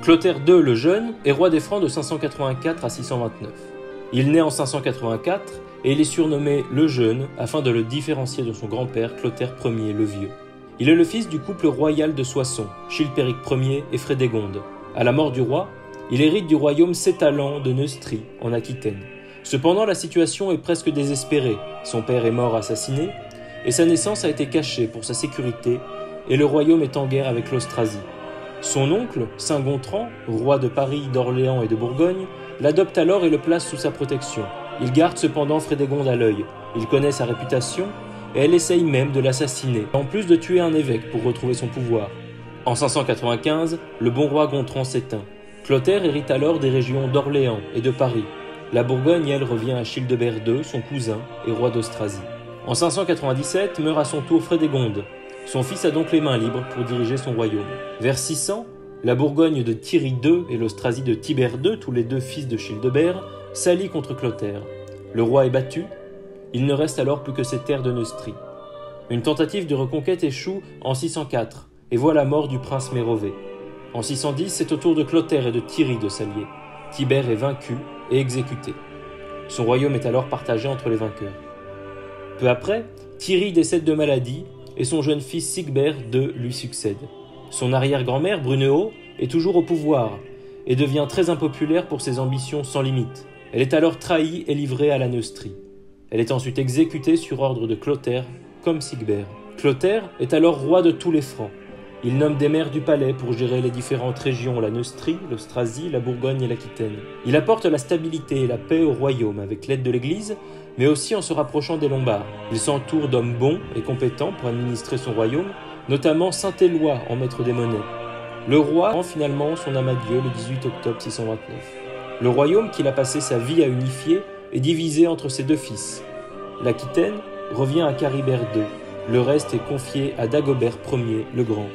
Clotaire II le Jeune est roi des Francs de 584 à 629. Il naît en 584 et il est surnommé le Jeune afin de le différencier de son grand-père Clotaire Ier le Vieux. Il est le fils du couple royal de Soissons, Chilpéric Ier et Frédégonde. À la mort du roi, il hérite du royaume sétalan de Neustrie, en Aquitaine. Cependant, la situation est presque désespérée. Son père est mort assassiné, et sa naissance a été cachée pour sa sécurité, et le royaume est en guerre avec l'Austrasie. Son oncle, Saint-Gontran, roi de Paris, d'Orléans et de Bourgogne, l'adopte alors et le place sous sa protection. Il garde cependant Frédégonde à l'œil. Il connaît sa réputation, et elle essaye même de l'assassiner, en plus de tuer un évêque pour retrouver son pouvoir. En 595, le bon roi Gontran s'éteint. Clotaire hérite alors des régions d'Orléans et de Paris. La Bourgogne, elle, revient à Childebert II, son cousin et roi d'Austrasie. En 597, meurt à son tour Frédégonde. Son fils a donc les mains libres pour diriger son royaume. Vers 600, la Bourgogne de Thierry II et l'Austrasie de Tibère II, tous les deux fils de Childebert, s'allient contre Clotaire. Le roi est battu, il ne reste alors plus que ses terres de Neustrie. Une tentative de reconquête échoue en 604 et voit la mort du prince Mérové. En 610, c'est au tour de Clotaire et de Thierry de s'allier. Tibère est vaincu et exécuté. Son royaume est alors partagé entre les vainqueurs. Peu après, Thierry décède de maladie et son jeune fils Sigbert II lui succède. Son arrière-grand-mère, Brunehaut, est toujours au pouvoir et devient très impopulaire pour ses ambitions sans limite. Elle est alors trahie et livrée à la Neustrie. Elle est ensuite exécutée sur ordre de Clotaire, comme Sigbert. Clotaire est alors roi de tous les Francs. Il nomme des maires du palais pour gérer les différentes régions, la Neustrie, l'Austrasie, la Bourgogne et l'Aquitaine. Il apporte la stabilité et la paix au royaume avec l'aide de l'Église, mais aussi en se rapprochant des Lombards. Il s'entoure d'hommes bons et compétents pour administrer son royaume, notamment Saint-Éloi en maître des monnaies. Le roi rend finalement son âme à Dieu le 18 octobre 629. Le royaume qu'il a passé sa vie à unifier est divisé entre ses deux fils. L'Aquitaine revient à Charibert II. Le reste est confié à Dagobert Ier le Grand.